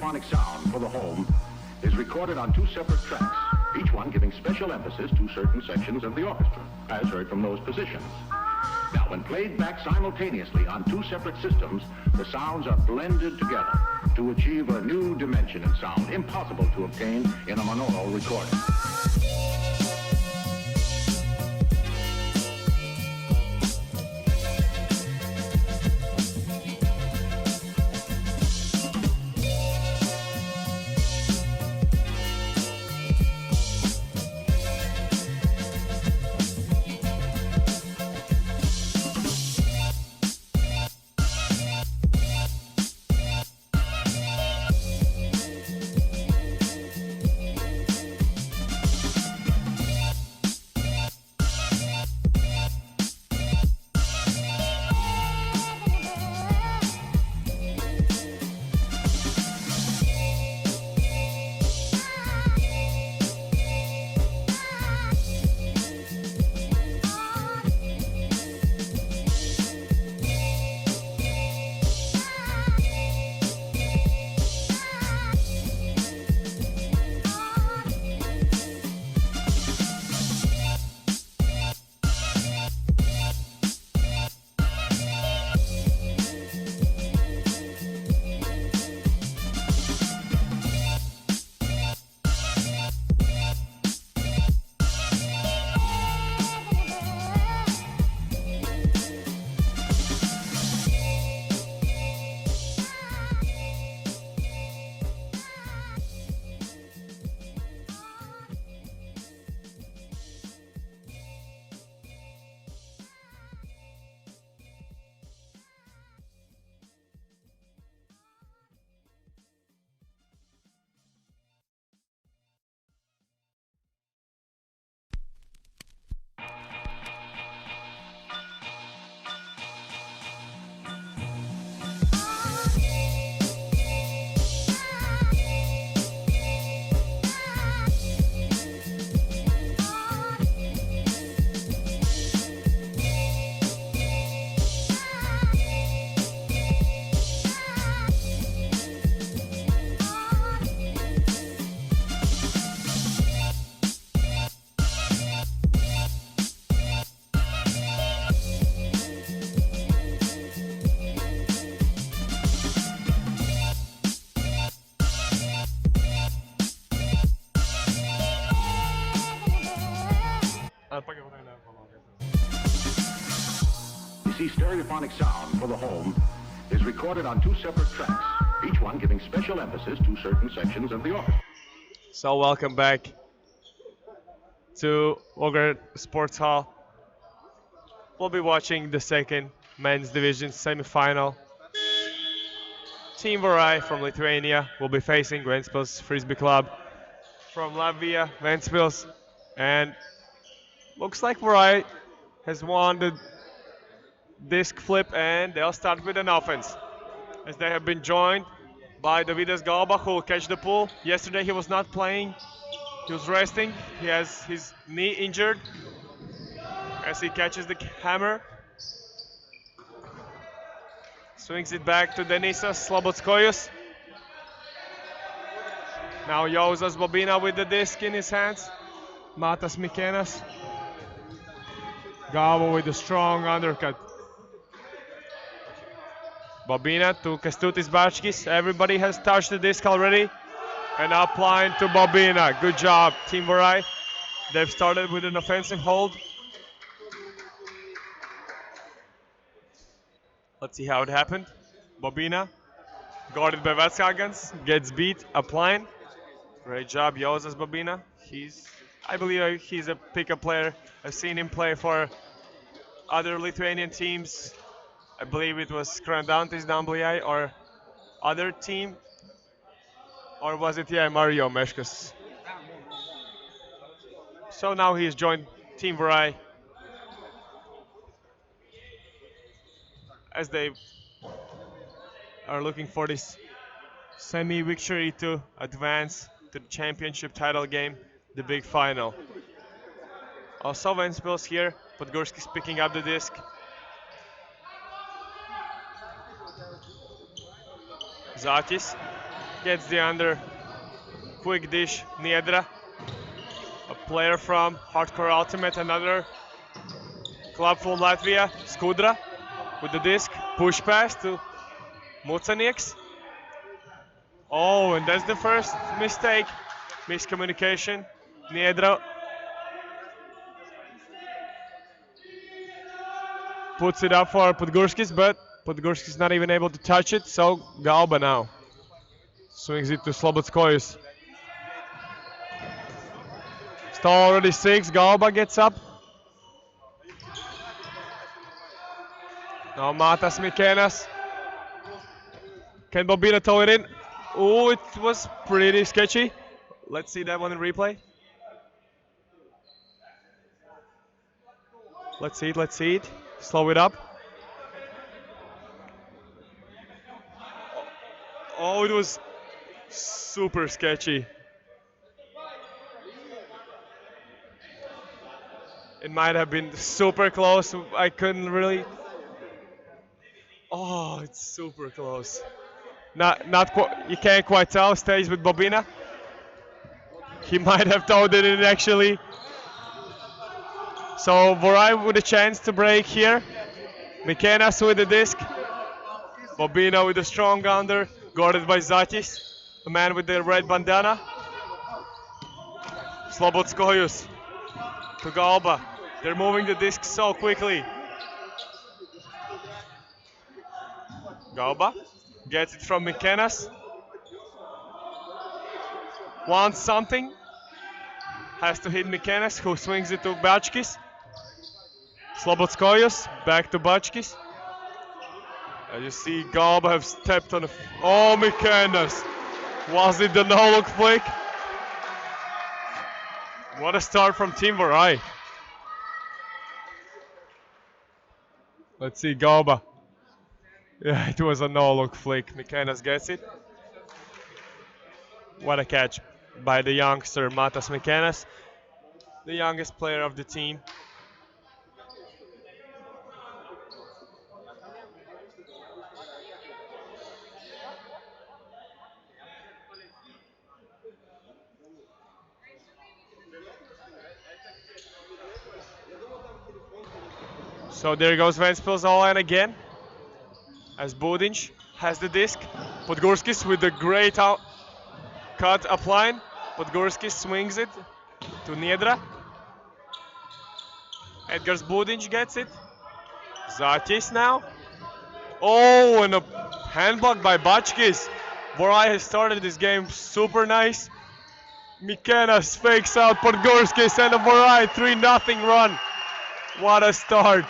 stereophonic sound for the home is recorded on two separate tracks, each one giving special emphasis to certain sections of the orchestra, as heard from those positions. Now, when played back simultaneously on two separate systems, the sounds are blended together to achieve a new dimension in sound, impossible to obtain in a monaural recording. You see, stereophonic sound for the home is recorded on two separate tracks, each one giving special emphasis to certain sections of the orchestra. So welcome back to Vorai Sports Hall. We'll be watching the second men's division semi-final. Team Vorai from Lithuania will be facing Ventspils Frisbee Club from Latvia, Ventspils, and looks like Vorai has won the disc flip, and they'll start with an offense as they have been joined by Davidas Galba, who will catch the pull. Yesterday he was not playing, he was resting. He has his knee injured as he catches the hammer. Swings it back to Denisas Slobodskoyus. Now Jozas Bobina with the disc in his hands. Matas Mikenas. Galba with the strong undercut. Bobina to Kestutis Bačkis. Everybody has touched the disc already. And applying to Bobina. Good job, Team Vorai. They've started with an offensive hold. Let's see how it happened. Bobina, guarded by Vatshagens, gets beat, applying. Great job, Jozas Bobina. I believe he's a pickup player. I've seen him play for other Lithuanian teams. I believe it was Skrandantis Dambliai or other team. Or was it, Mario Meškas. So now he's joined Team Vorai as they are looking for this semi-victory to advance to the championship title game, the big final. Also Ventspils here, Podgorski's picking up the disc. Zatis gets the under. Quick dish, Niedra. A player from Hardcore Ultimate, another club from Latvia, Skudra, with the disc. Push pass to Mucanieks. Oh, and that's the first mistake. Miscommunication. Niedra puts it up for Podgorskis, but Podgorskis not even able to touch it, so Galba now swings it to Slobodskoyus. Still already 6, Galba gets up. Now Matas Mikenas. Can Bobina throw it in? Oh, it was pretty sketchy. Let's see that one in replay. Let's see it. Slow it up. Oh, it was super sketchy. It might have been super close. I couldn't really. Oh, it's super close. You can't quite tell. Stays with Bobina. He might have thrown it in actually. So Vorai with a chance to break here. Mikenas with the disc. Bobina with a strong under, guarded by Zatis, the man with the red bandana. Slobodskoyus to Galba. They're moving the disc so quickly. Galba gets it from Mikenas. Wants something. Has to hit Mikenas, who swings it to Bachkis. Slobodskoyus back to Bachkis. As you see, Galba have stepped on oh, Mikenas! Was it the no-look flick? What a start from Team Vorai. Let's see, Galba. Yeah, it was a no-look flick. Mikenas gets it. What a catch by the youngster Matas Mikenas, the youngest player of the team. So there goes Ventspils all in again. As Budinj has the disc. Podgorskis with a great cut up line. Podgorskis swings it to Niedra. Edgars Budinj gets it. Zatis now. Oh, and a hand block by Bachkis. Vorai has started this game super nice. Mikenas fakes out Podgorskis and a Vorai 3-0 run. What a start.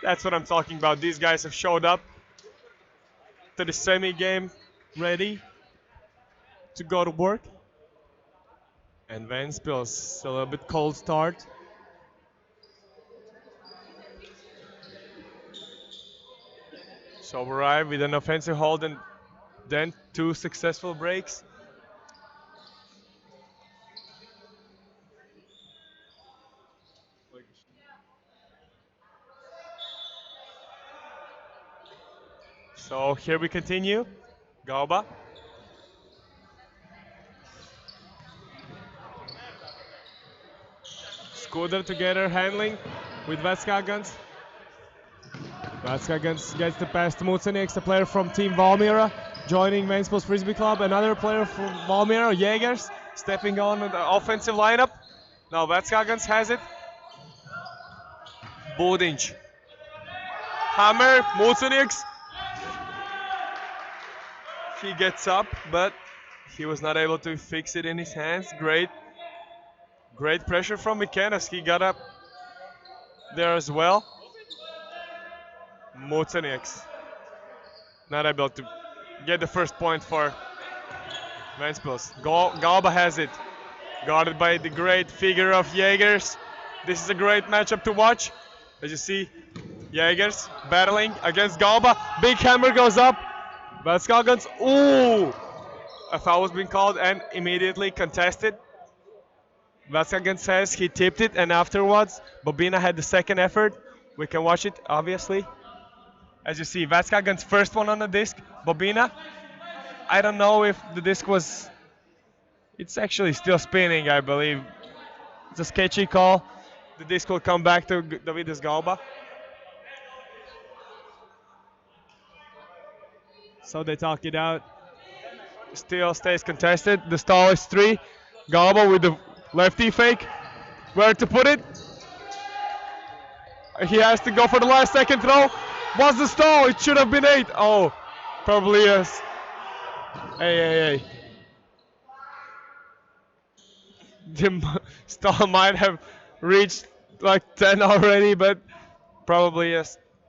That's what I'm talking about. These guys have showed up to the semi-game ready to go to work. And Ventspils still a bit cold start. So Vorai with an offensive hold and then 2 successful breaks. So here we continue. Galba. Scooter together handling with Ventspils. Ventspils gets the pass to Mucanieks, the player from Team Valmiera, joining Ventspils Frisbee Club. Another player from Valmiera, Jägers, stepping on the offensive lineup. Now Ventspils has it. Budinj. Hammer, Mucanieks. He gets up, but he was not able to fix it in his hands. Great pressure from Mikenas. He got up there as well. Mucanieks not able to get the first point for Ventspils. Galba has it, guarded by the great figure of Jägers. This is a great matchup to watch. As you see, Jägers battling against Galba. Big hammer goes up. Ventspils, ooh! A foul was being called and immediately contested. Ventspils says he tipped it, and afterwards Bobina had the second effort. We can watch it, obviously. As you see, Ventspils first one on the disc. Bobina I don't know if the disc was. It's actually still spinning, I believe. It's a sketchy call. The disc will come back to Davidis Galba. So they talk it out. Still stays contested. The stall is 3. Galba with the lefty fake. Where to put it? He has to go for the last second throw. What's the stall? It should have been 8. Oh, probably yes. Hey. The stall might have reached like 10 already, but probably a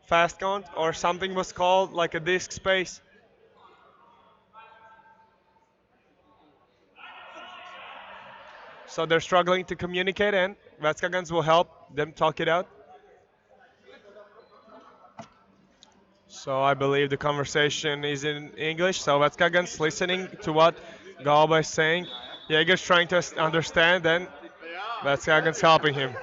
fast count or something was called like a disc space. So they're struggling to communicate, and Ventspils will help them talk it out. So I believe the conversation is in English. So Ventspils listening to what Galba is saying. Jaeger's trying to understand, and Ventspils helping him.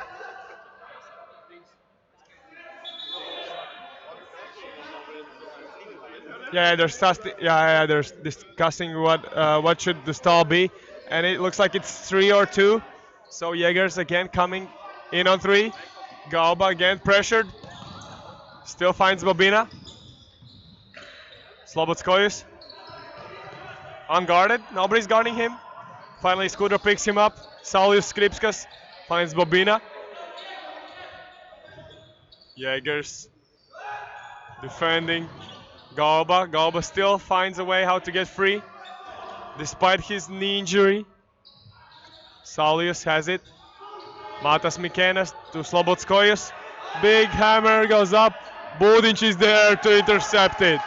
Yeah, they're discussing what should the stall be, and it looks like it's 3 or 2. So Jaegers again coming in on 3. Galba again pressured. Still finds Bobina. Slobodskoyus unguarded. Nobody's guarding him. Finally, Scooter picks him up. Saulius Skripskas finds Bobina. Jaegers defending Galba. Galba still finds a way how to get free despite his knee injury. Saulius has it. Matas Mikenas to Slobodskoyus. Big hammer goes up. Budinc is there to intercept it.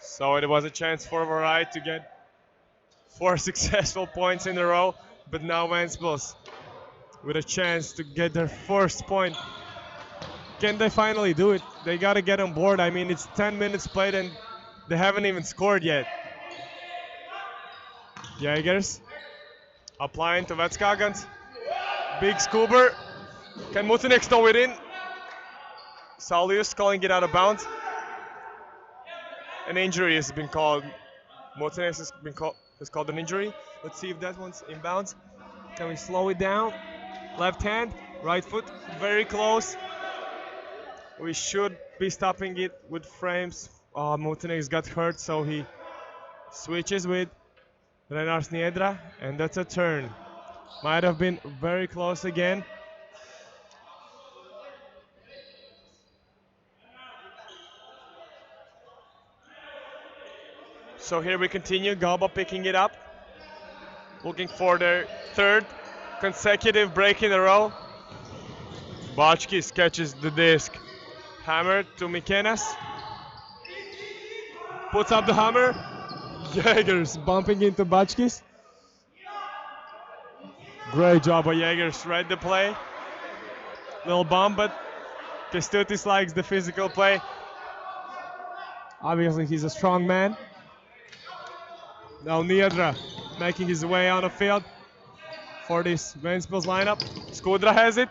So it was a chance for Vorai to get 4 successful points in a row, but now Ventspils with a chance to get their first point. Can they finally do it? They gotta get on board. I mean, it's 10 minutes played and they haven't even scored yet. Jaegers applying to Ventspils. Big Scuba. Can Mutinek throw it in? Saulius calling it out of bounds. An injury has been called. Mutinek has called an injury. Let's see if that one's inbounds. Can we slow it down? Left hand, right foot, very close. We should be stopping it with frames. Mutinek got hurt, so he switches with Renars Niedra, and that's a turn. Might have been very close again. So here we continue, Galba picking it up. Looking for their 3rd consecutive break in a row. BUCCi catches the disc. Hammer to Mikenas. Puts up the hammer. Jaegers bumping into BUCCi. Great job by Jaegers, read the play. Little bump, but Kestutis likes the physical play. Obviously he's a strong man. Now Niedra making his way on the field for this Ventspils lineup. Skudra has it.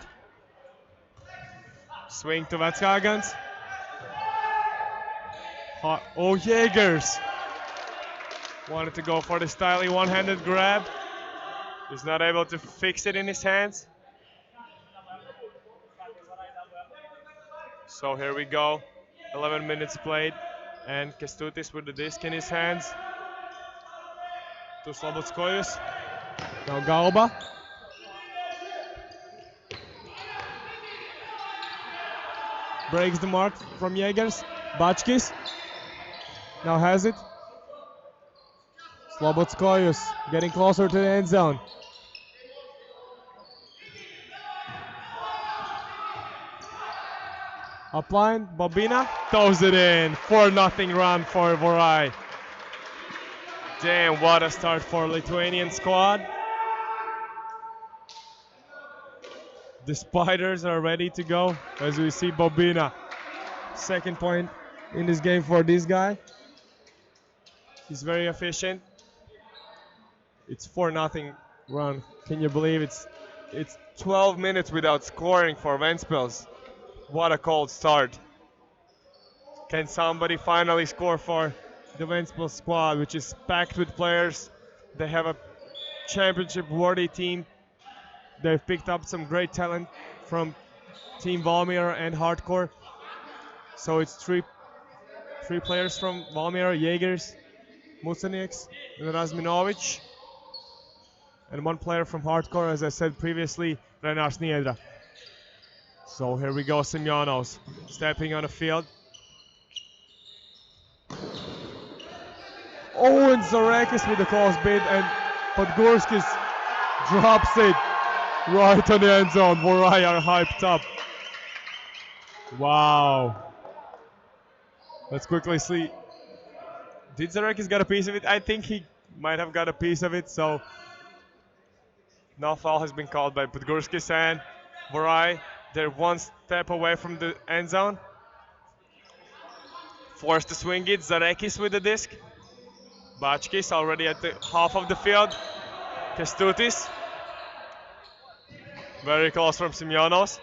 Swing to Ventspils. Oh, Jaegers wanted to go for the stylish one-handed grab. He's not able to fix it in his hands. So here we go. 11 minutes played, and Kestutis with the disc in his hands. To Slobodskoyus. Now Galba. Breaks the mark from Jaegers. BUCCi now has it. Slobodskoyus getting closer to the end zone. Applying, Bobina throws it in. 4-0 run for Vorai. Damn, what a start for Lithuanian squad. The Spiders are ready to go as we see Bobina. 2nd point in this game for this guy. He's very efficient. It's 4-0 run. Can you believe it's 12 minutes without scoring for Ventspils. What a cold start. Can somebody finally score for the Ventspils squad, which is packed with players. They have a championship-worthy team. They've picked up some great talent from Team Valmiera and Hardcore. So it's three players from Valmiera, Jaegers, Mucinieks, and Razminovic. And one player from Hardcore, as I said previously, Renārs Niedra. So here we go, Semjonovs stepping on the field. Oh, and Zarekis with a close bid, and Podgorskis drops it right on the end zone. Vorai are hyped up. Wow. Let's quickly see. Did Zarekis get a piece of it? I think he might have got a piece of it, so no foul has been called by Podgorskis, and Vorai, they're one step away from the end zone. Forced to swing it, Zarekis with the disc. BUCCi already at the half of the field. Kestutis. Very close from Semjonovs.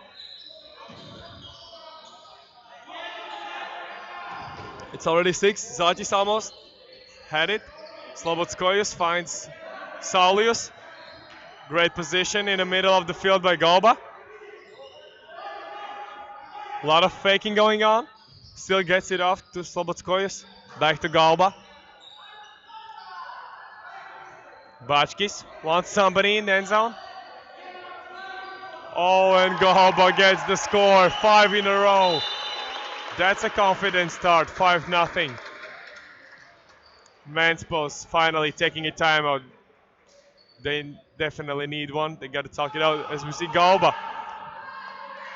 It's already 6. Zaķis almost had it. Slobodskojas finds Saulius. Great position in the middle of the field by Galba. A lot of faking going on. Still gets it off to Slobodskojas. Back to Galba. BUCCi wants somebody in the end zone. Oh, and Galba gets the score. 5 in a row. That's a confident start. 5-0. Ventspils finally taking a timeout. They definitely need one. They got to talk it out as we see Galba.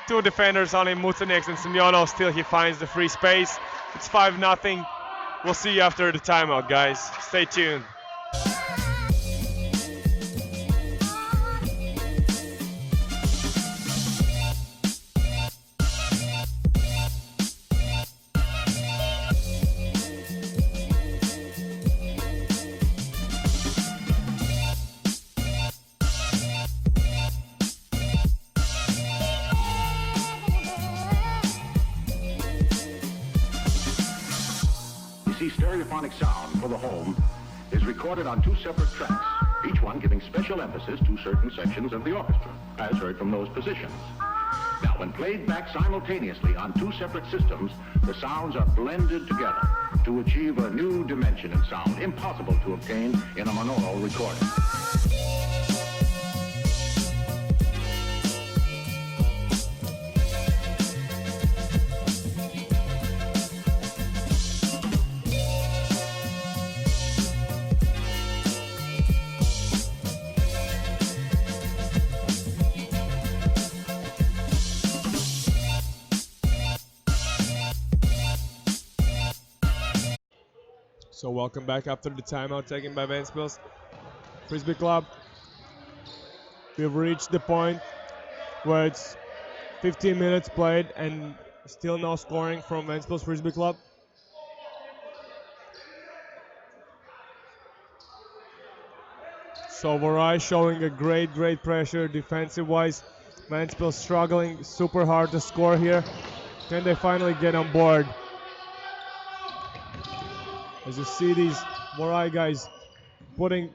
2 defenders on him, Mucinieks and Semjonovs. Still he finds the free space. It's 5-0. We'll see you after the timeout, guys. Stay tuned. Stereophonic sound for the home is recorded on 2 separate tracks, each one giving special emphasis to certain sections of the orchestra, as heard from those positions. Now, when played back simultaneously on 2 separate systems, the sounds are blended together to achieve a new dimension in sound, impossible to obtain in a monaural recording. So welcome back after the timeout taken by Ventspils. Frisbee Club. We've reached the point where it's 15 minutes played and still no scoring from Ventspils Frisbee Club. So Vorai showing a great pressure defensive-wise. Ventspils struggling super hard to score here. Can they finally get on board? As you see these Vorai guys putting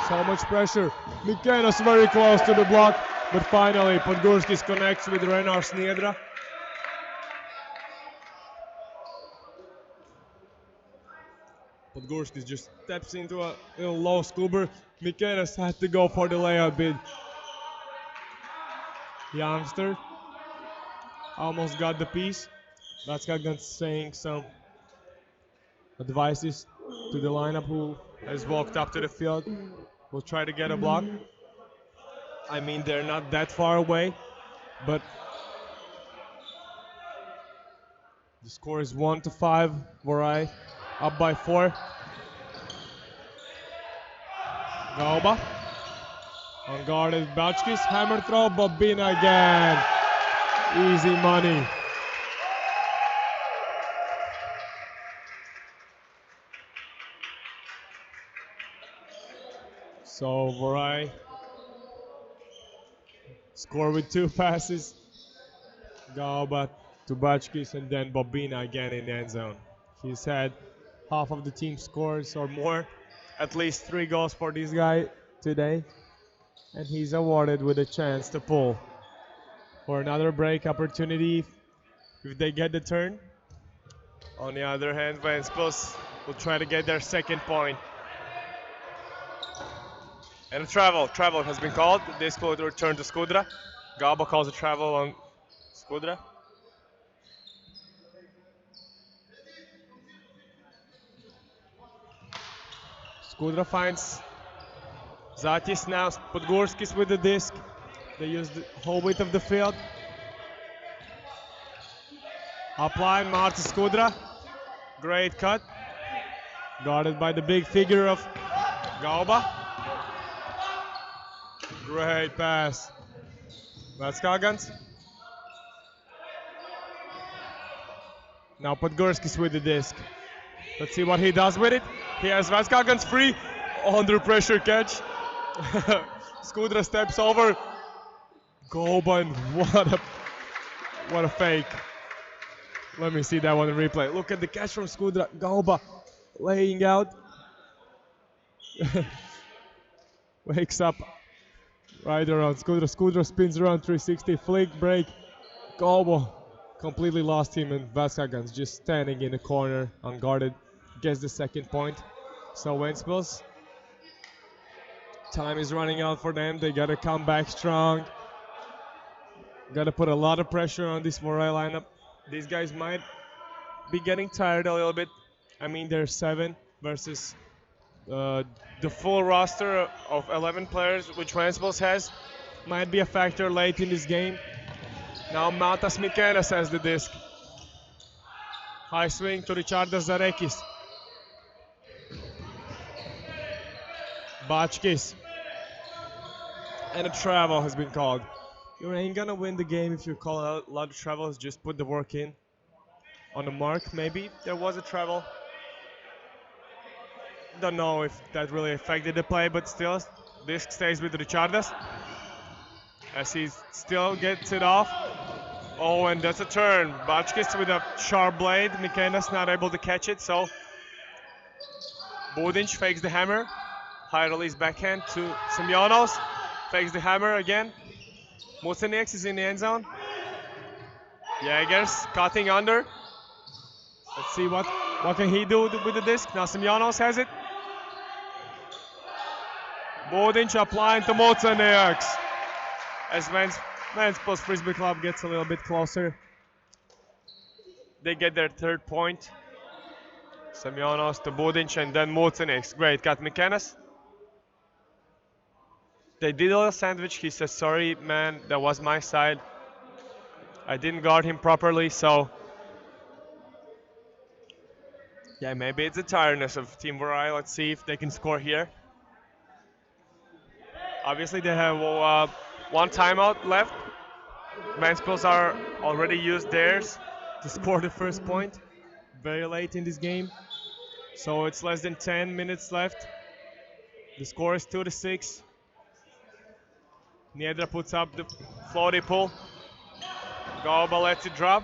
so much pressure. Mikenas very close to the block, but finally Podgorskis connects with Renārs Niedra. Podgorskis just steps into a little low scooper. Mikenas had to go for the layup bid. Youngster almost got the piece. That's Kagan saying some advices to the lineup who has walked up to the field. Will try to get a block. I mean, they're not that far away, but the score is 1-5. Vorai up by 4. Galba. Unguarded BUCCi. Hammer throw. Bobina again. Easy money. So Vorai score with 2 passes. Galba to BUCCi and then Bobina again in the end zone. He's had half of the team scores or more. At least 3 goals for this guy today. And he's awarded with a chance to pull for another break opportunity if they get the turn. On the other hand, Ventspils will try to get their second point. And a travel. Travel has been called. This will return to Skudra. Galba calls a travel on Skudra. Skudra finds Zatis now. Podgorskis with the disc. They use the whole width of the field. Up line, Marta Skudra. Great cut. Guarded by the big figure of Galba. Great pass. Ventspils. Now Podgorskis with the disc. Let's see what he does with it. He has Ventspils free. Under pressure catch. Skudra steps over. Galba, and what a fake. Let me see that one in replay. Look at the catch from Skudra. Galba laying out. Wakes up right around Skudra. Skudra spins around 360. Flick, break. Galba completely lost him, and Ventspils just standing in the corner unguarded. Gets the second point. So Ventspils, time is running out for them. They gotta come back strong. Gotta put a lot of pressure on this Vorai lineup. These guys might be getting tired a little bit. I mean, there's 7 versus the full roster of 11 players which Ventspils has. Might be a factor late in this game. Now Matas Mikenas has the disc. High swing to Ričardas Zarekis. BUCCi. And a travel has been called. You ain't gonna win the game if you call out a lot of travels. Just put the work in. On the mark, maybe there was a travel. Don't know if that really affected the play, but still, disc stays with Ričardas. As he still gets it off. Oh, and that's a turn. BUCCi with a sharp blade. Mikenas not able to catch it, so Budic fakes the hammer. High release backhand to Semyonovs. Fakes the hammer again. Mucenieks is in the end zone. Jägers cutting under. Let's see what can he do with the disc. Now Semyonovs has it. Budic applying to Mucenieks. As Ventspils Frisbee Club gets a little bit closer. They get their third point. Semyonovs to Budic and then Mucenieks. Great cut, Mikenas. They did a little sandwich. He says, sorry, man, that was my side. I didn't guard him properly, so yeah, maybe it's the tiredness of Team Vorai. Let's see if they can score here. Obviously, they have one timeout left. Ventspils are already used theirs to score the first point very late in this game. So it's less than 10 minutes left. The score is 2-6. Niedra puts up the floaty pull. Galba lets it drop.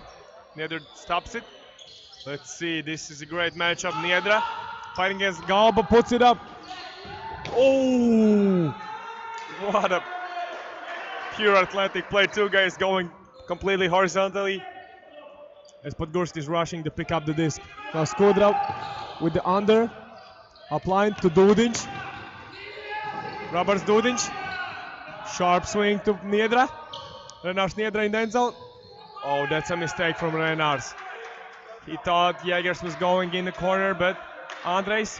Niedra stops it. Let's see, this is a great matchup. Niedra fighting against Galba, puts it up. Oh! What a pure athletic play. 2 guys going completely horizontally. As Podgorskis is rushing to pick up the disc. Now Skudra with the under. Applying to Dudic. Roberts Dudic. Sharp swing to Niedra. Renars Niedra in the end zone. Oh, that's a mistake from Renars. He thought Jägers was going in the corner, but Andres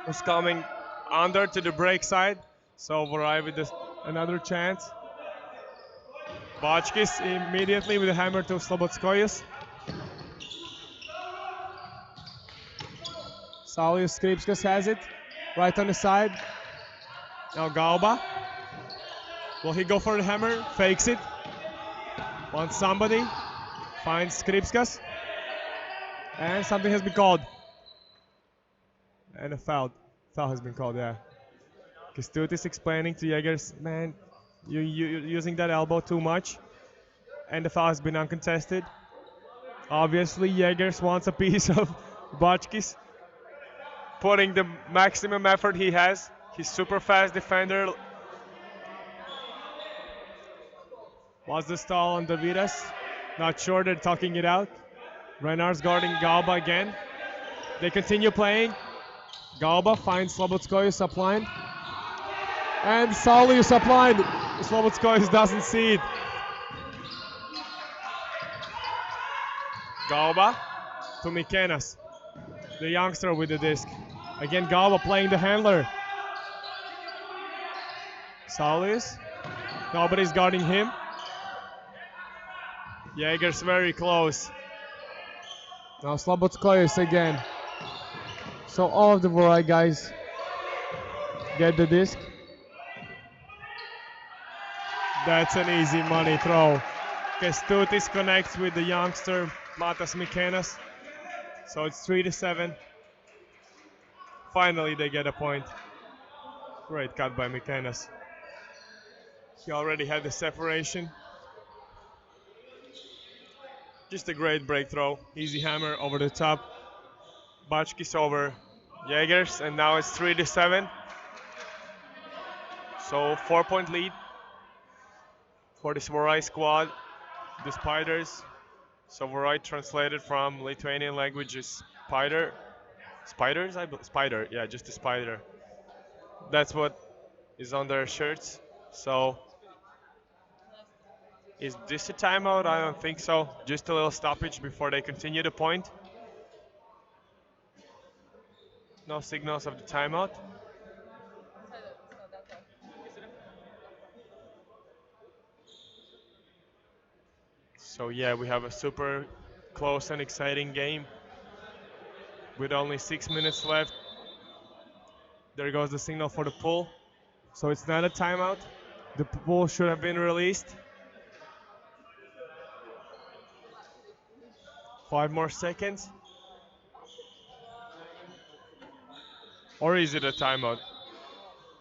was coming under to the break side. So Vorai with another chance. BUCCi immediately with a hammer to Slobodskoyas. Saulius Skripskas has it. Right on the side. Now Galba. Will he go for the hammer? Fakes it. Wants somebody. Finds Skripskas. And something has been called. And a foul. Foul has been called, yeah. Kestutis explaining to Jägers, man, you're using that elbow too much. And the foul has been uncontested. Obviously, Jägers wants a piece of BUCCi's putting the maximum effort he has. He's super fast defender. Was the stall on Davidas? Not sure, they're talking it out. Renar's guarding Galba again. They continue playing. Galba finds Slobodskoyus upline. And Saulius upline. Slobodskoyus doesn't see it. Galba to Mikenas, the youngster with the disc. Again, Galba playing the handler. Saulius, nobody's guarding him. Jaeger's very close. Now Slobodskoyus again. So all of the Vorai guys get the disc. That's an easy money throw. Kestutis connects with the youngster Matas Mikenas. So it's 3-7. Finally they get a point. Great cut by Mikenas. He already had the separation. Just a great break throw. Easy hammer over the top. BUCCi's over Jaegers, and now it's 3-7. So 4-point lead for this Vorai squad. The Spiders. So Vorai translated from Lithuanian language is spider. Spiders? Spider, yeah, just a spider. That's what is on their shirts. So is this a timeout? I don't think so. Just a little stoppage before they continue the point. No signals of the timeout. So yeah, we have a super close and exciting game with only 6 minutes left. There goes the signal for the pull. So it's not a timeout. The pull should have been released. 5 more seconds. Or is it a timeout?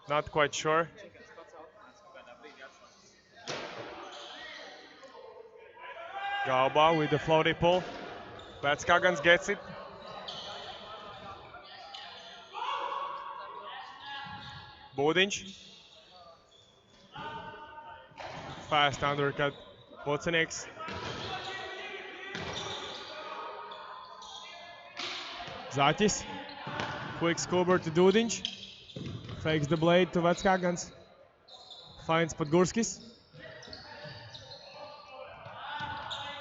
Not quite sure. Galba with the floaty pull. Ventspils gets it. Bodinch. Fast undercut. Botanix. Zatis. Quick scuba to Dudinch. Fakes the blade to Ventspils. Finds Podgurskis.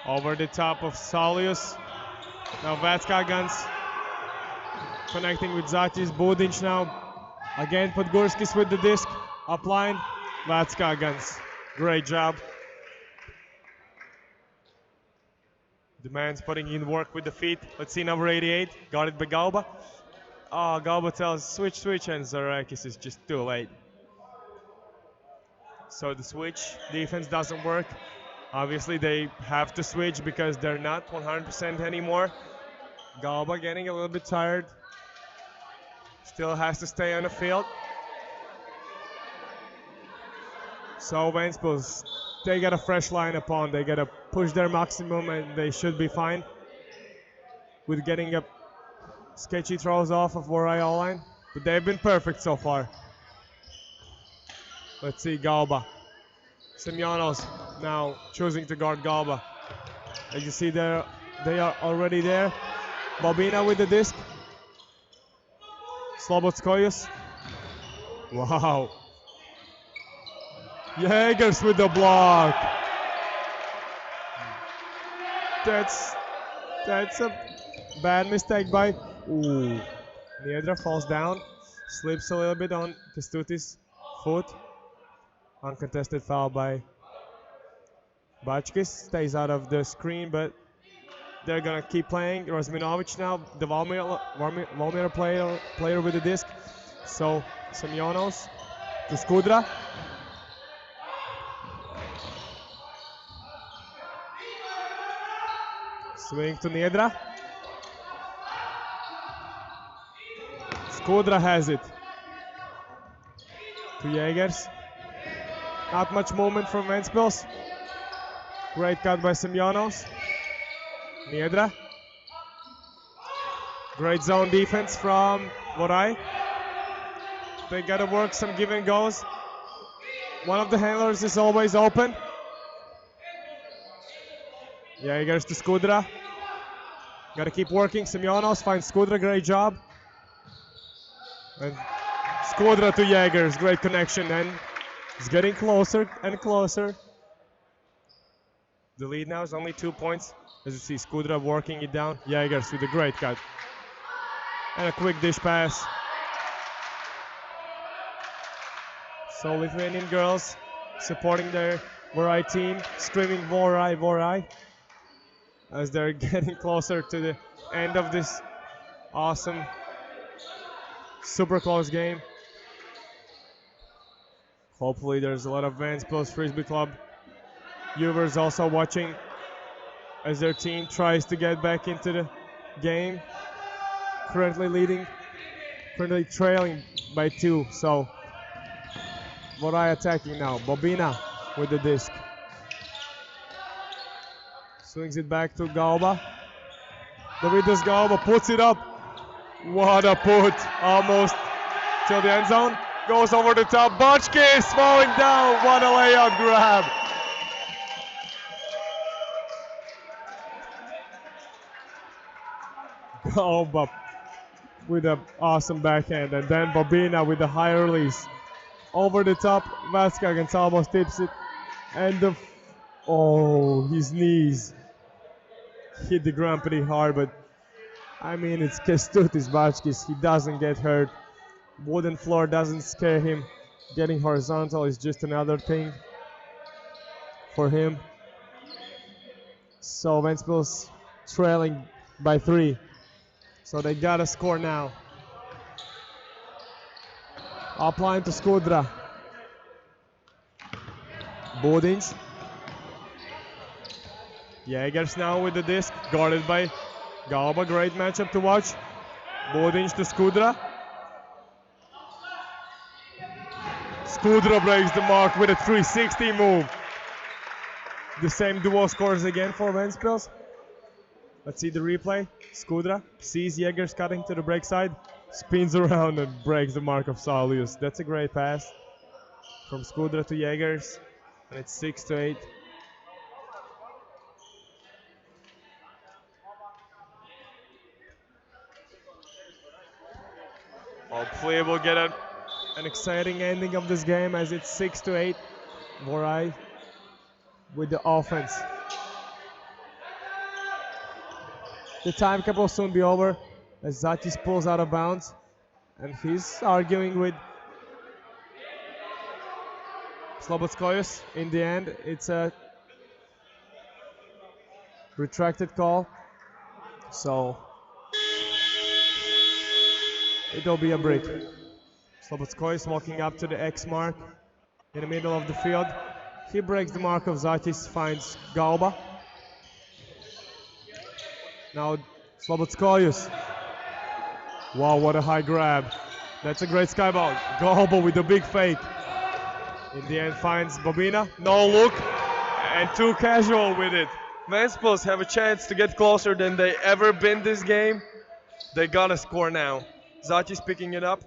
Over the top of Saulius. Now Ventspils connecting with Zatis. Budinch now. Again Podgurskis with the disc. Upline. Ventspils. Great job. The man's putting in work with the feet. Let's see number 88. Got it by Galba. Oh, Galba tells switch, and Zarakis is just too late. So the switch defense doesn't work. Obviously they have to switch because they're not 100% anymore. Galba getting a little bit tired. Still has to stay on the field. So Ventspils, they got a fresh lineup on. They gotta push their maximum and they should be fine with getting up sketchy throws off of Vorai all-line. But they've been perfect so far. Let's see Galba. Semyonovs now choosing to guard Galba. As you see there, they are already there. Bobina with the disc. Slobodskoyus. Wow. Jaegers with the block. That's a bad mistake by. Ooh. Niedra falls down, slips a little bit on Kestutis' foot. Uncontested foul by BUCCi. Stays out of the screen, but they're gonna keep playing. Razminovic now, the Valmiera player with the disc. So Semyonovs to Skudra. Swing to Niedra. Skudra has it. To Jaegers. Not much movement from Ventspils. Great cut by Semyonovs. Niedra. Great zone defense from Vorai. They gotta work some give and goes. One of the handlers is always open. Jaegers to Skudra. Gotta keep working. Semyonovs finds Skudra, great job. And Skudra to Jaegers, great connection, and it's getting closer and closer. The lead now is only 2 points. As you see, Skudra working it down. Jaegers with a great cut. And a quick dish pass. So Lithuanian girls supporting their Vorai team, screaming Vorai, Vorai, as they're getting closer to the end of this awesome, super close game. Hopefully there's a lot of Ventspils Frisbee Club viewers also watching as their team tries to get back into the game. Currently trailing by 2, so Vorai attacking now. Bobina with the disc. Swings it back to Galba. Davidas Galba puts it up. What a put. Almost till the end zone. Goes over the top. BUCCi falling down. What a layout grab. Galba with an awesome backhand. And then Bobina with the high release. Over the top. Vaskagans almost tips it. And his knees hit the ground pretty hard, but I mean, it's Kestutis Ventspils. He doesn't get hurt. Wooden floor doesn't scare him. Getting horizontal is just another thing for him. So Ventspils trailing by 3. So they gotta score now. Upline to Skudra. Bodins. Jaegers now with the disc, guarded by Galba. Great matchup to watch. Bodins to Skudra. Skudra breaks the mark with a 360 move. The same duo scores again for Ventspils. Let's see the replay. Skudra sees Jaegers cutting to the break side, spins around and breaks the mark of Saulius. That's a great pass from Skudra to Jaegers, and it's 6-8. Hopefully we'll get an exciting ending of this game as it's 6-8. Vorai with the offense. The time cap will soon be over as Zatis pulls out of bounds. And he's arguing with Slobodskoyus. In the end, it's a retracted call. So it'll be a break. Slobodskoyus walking up to the X mark in the middle of the field. He breaks the mark of Zatis, finds Galba. Now Slobodskoyus. Wow, what a high grab. That's a great skyball. Galba with the big fake. In the end finds Bobina. No look. And too casual with it. Ventspils have a chance to get closer than they ever been this game. They gotta score now. Zatis picking it up.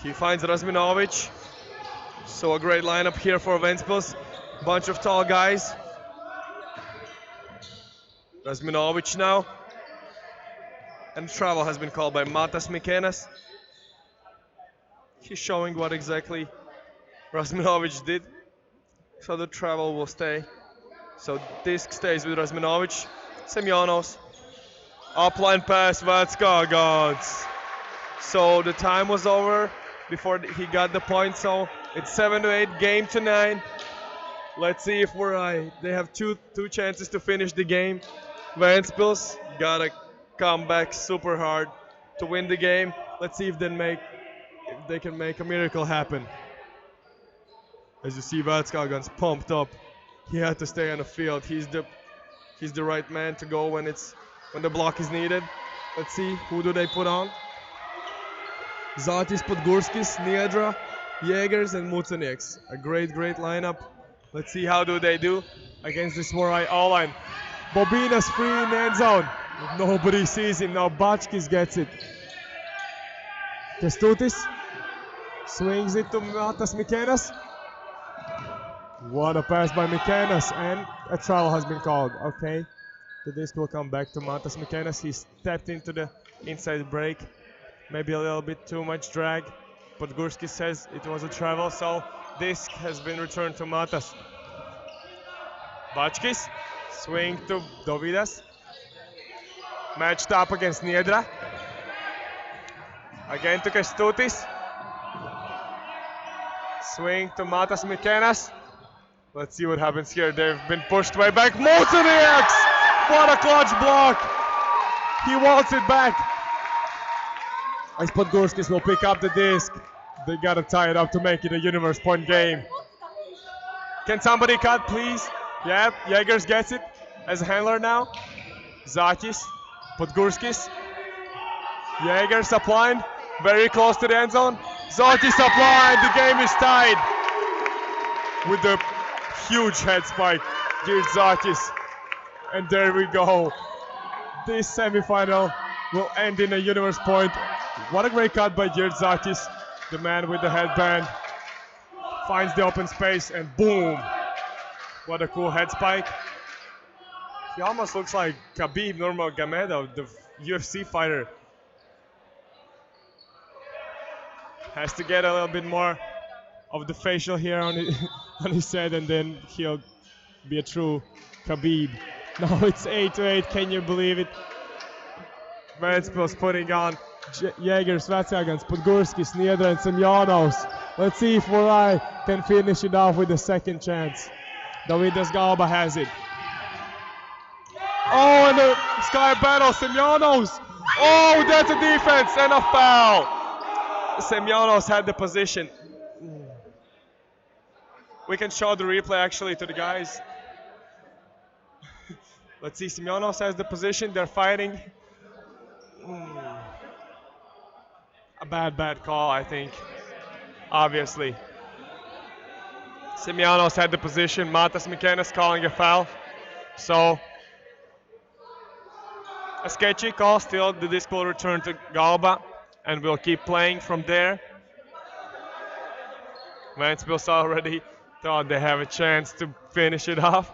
He finds Razminovic. So a great lineup here for Ventspils. Bunch of tall guys. Razminovic now. And travel has been called by Matas Mikenas. He's showing what exactly Razminovic did. So the travel will stay. So disc stays with Razminovic. Semyonovs. Upline pass, Vatskagans. So the time was over before he got the point. So it's 7-8, game to 9. Let's see if Vorai. They have two chances to finish the game. Ventspils gotta come back super hard to win the game. Let's see if they can make a miracle happen. As you see, Vatskagans pumped up. He had to stay on the field. He's the right man to go when the block is needed. Let's see, who do they put on? Zatis, Podgurskis, Niedra, Jaegers, and Mucenieks. A great lineup. Let's see how do they do against this Vorai all-line. Bobina's free in the end zone. Nobody sees him now. BUCCi gets it. Kestutis swings it to Matas Mikenas. What a pass by Mikenas, and a travel has been called. Okay, the disc will come back to Matas Mikenas. He stepped into the inside break. Maybe a little bit too much drag. But Gurski says it was a travel, so disc has been returned to Matas. BUCCi swing to Dovidas. Matched up against Niedra. Again to Kestutis. Swing to Matas Mikenas. Let's see what happens here. They've been pushed way back. Motoniaks! What a clutch block! He wants it back. I suppose Gurskis will pick up the disc. They gotta tie it up to make it a universe point game. Can somebody cut, please? Yeah, Jägers gets it as a handler now. Zatis, Podgurskis. Jägers applying, very close to the end zone. Zatis applying, the game is tied. With the huge head spike, here's Zatis. And there we go. This semifinal will end in a universe point. What a great cut by Gerd Zatis. The man with the headband finds the open space and boom. What a cool head spike. He almost looks like Khabib Nurmagomedov, the UFC fighter. Has to get a little bit more of the facial hair on his head, and then he'll be a true Khabib. Now it's 8-8, can you believe it? Ventspils putting on Jägers, Vatsagans, Podgurskis, Niedra and Semyonovs. Let's see if Vorai can finish it off with a second chance. Davidas Galba has it. Oh, and the sky battle, Semyonovs. Oh, that's a defense and a foul. Semyonovs had the position. We can show the replay actually to the guys. Let's see, Semyonovs has the position, they're fighting. A bad call, I think, obviously. Semyonovs had the position, Matas Mikenas calling a foul. So, a sketchy call still, the disc will return to Galba, and we'll keep playing from there. Ventspils already thought they have a chance to finish it off,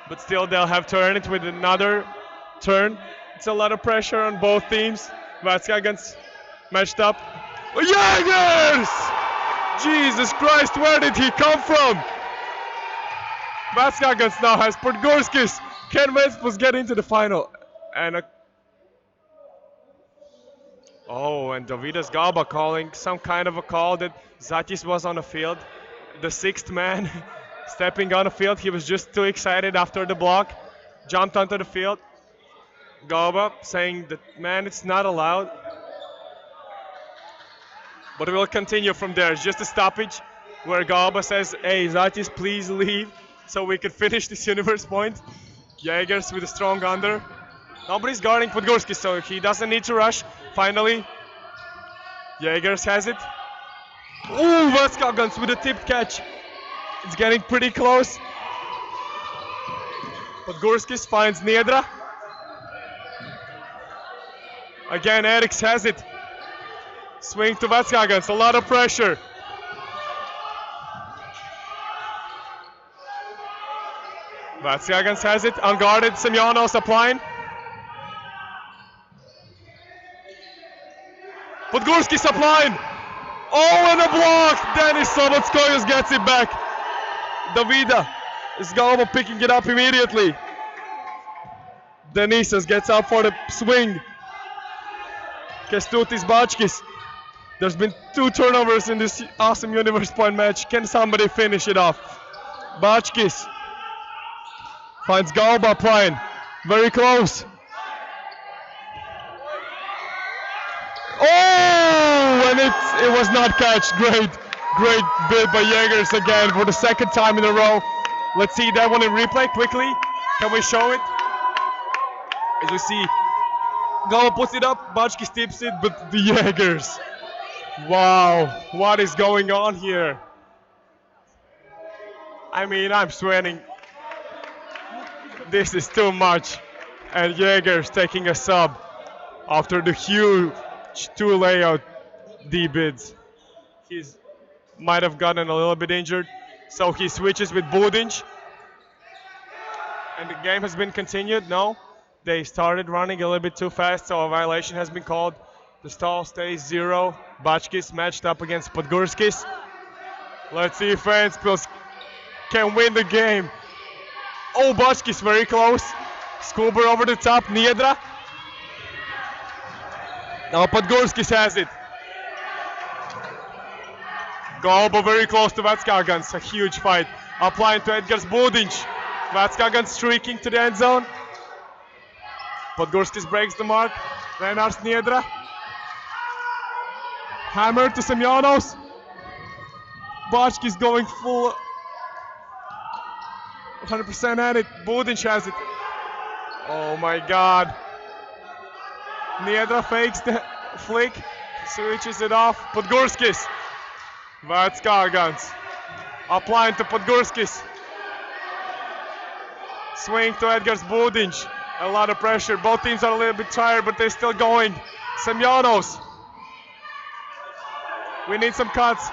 but still they'll have to earn it with another turn. It's a lot of pressure on both teams. Vatskagans matched up. Jägers! Jesus Christ, where did he come from? Vatskagans now has Podgurskis. Can Ventspils get into the final? And and Davidas Galba calling some kind of a call that Zatis was on the field. The sixth man stepping on the field. He was just too excited after the block. Jumped onto the field. Galba saying that, man, it's not allowed. But we'll continue from there. It's just a stoppage where Galba says, hey, Zatis, please leave so we can finish this universe point. Jägers with a strong under. Nobody's guarding Podgurski, so he doesn't need to rush. Finally, Jägers has it. Ooh, Vatskagans with a tipped catch. It's getting pretty close. Podgurskis finds Niedra. Again, Eriks has it. Swing to Vatskagans, a lot of pressure. Vatskagans has it, unguarded, Semyonovs applying. Podgurskis applying. Oh, and a block! Denis Slobodskoyos gets it back. Davida is Galba picking it up immediately. Denisas gets up for the swing. Kestutis BUCCi. There's been 2 turnovers in this awesome universe point match. Can somebody finish it off? BUCCi finds Galba applying. Very close. Oh, and it was not catched. Great bid by Jägers again for the second time in a row. Let's see that one in replay quickly. Can we show it? As we see, Galba puts it up, BUCCi tips it, but the Jägers. Wow, what is going on here? I mean, I'm sweating. This is too much. And Jaeger's taking a sub after the huge 2 layout D bids. He's might have gotten a little bit injured, so he switches with Budinj. And the game has been continued. No, they started running a little bit too fast, so a violation has been called. The stall stays 0. BUCCi's matched up against Podgorskis. Let's see if Ventspils can win the game. Oh, BUCCi's very close. Skuber over the top, Niedra. Now Podgorskis has it. Galbo very close to Vatskagans, a huge fight. Applying to Edgar's Budinj. Vatskagans streaking to the end zone. Podgorskis breaks the mark. Renars Niedra. Hammer to Semyonovs. BUCCi's going full 100% at it. Budinj has it. Oh my god. Niedra fakes the flick. Switches it off. Podgorskis. Vatskagans. Applying to Podgorskis. Swing to Edgar's Budinj. A lot of pressure. Both teams are a little bit tired, but they're still going. Semyonovs. We need some cuts.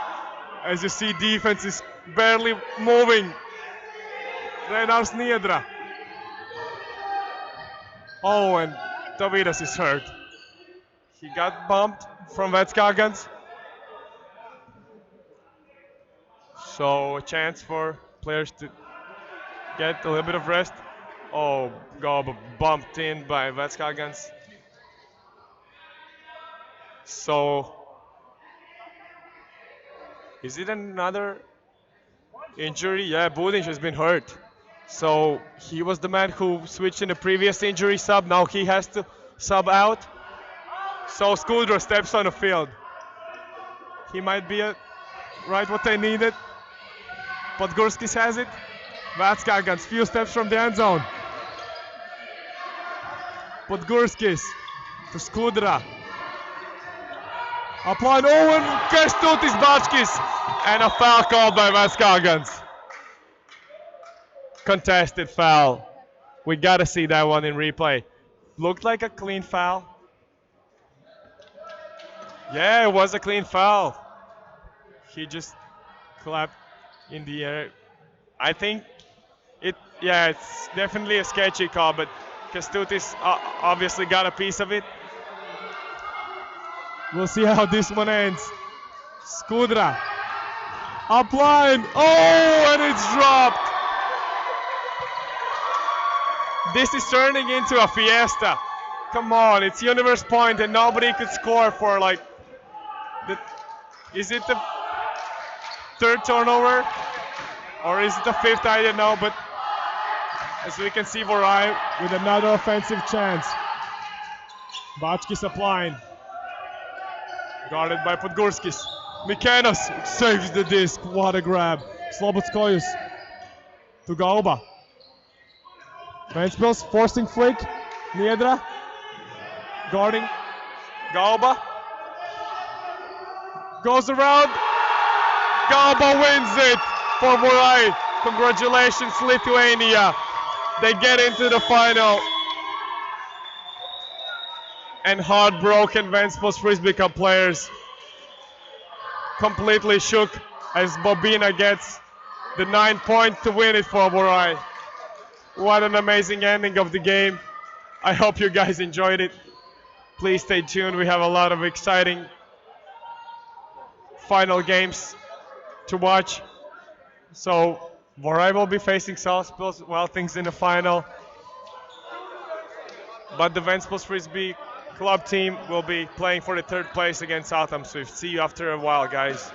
As you see, defense is barely moving. Renars Niedra. Oh, and Davidas is hurt. He got bumped from Vatskagans. So a chance for players to get a little bit of rest. Oh, Galba bumped in by Vatskagans. So, is it another injury? Yeah, Budinj has been hurt. So he was the man who switched in the previous injury sub. Now he has to sub out. So Skudra steps on the field. He might be right what they needed. Podgorskis has it. Vatskagans, few steps from the end zone. Podgorskis to Skudra. Applied Owen, Kestutis BUCCis, and a foul called by Vatskagans. Contested foul. We gotta see that one in replay. Looked like a clean foul. Yeah, it was a clean foul. He just clapped in the air. I think it's definitely a sketchy call, but Kestutis obviously got a piece of it. We'll see how this one ends. Skudra. Applying. Oh, and it's dropped. This is turning into a fiesta. Come on, it's Universe Point and nobody could score for like is it the 3rd turnover? Or is it the 5th? I don't know, but as we can see, Vorai with another offensive chance. BUCCi's applying. Guarded by Podgorskis. Mikanos saves the disc. What a grab. Slobodskoyus to Galba. Ventspils forcing flick. Niedra. Guarding. Galba. Goes around. Galba wins it for Vorai. Congratulations, Lithuania. They get into the final. And heartbroken Ventspils Frisbija players completely shook as Bobina gets the 9 point to win it for Vorai. What an amazing ending of the game. I hope you guys enjoyed it. Please stay tuned. We have a lot of exciting final games to watch. So Vorai will be facing Southpils while things in the final. But the Ventspils Frisbee club team will be playing for the 3rd place against Southam Swift. See you after a while, guys.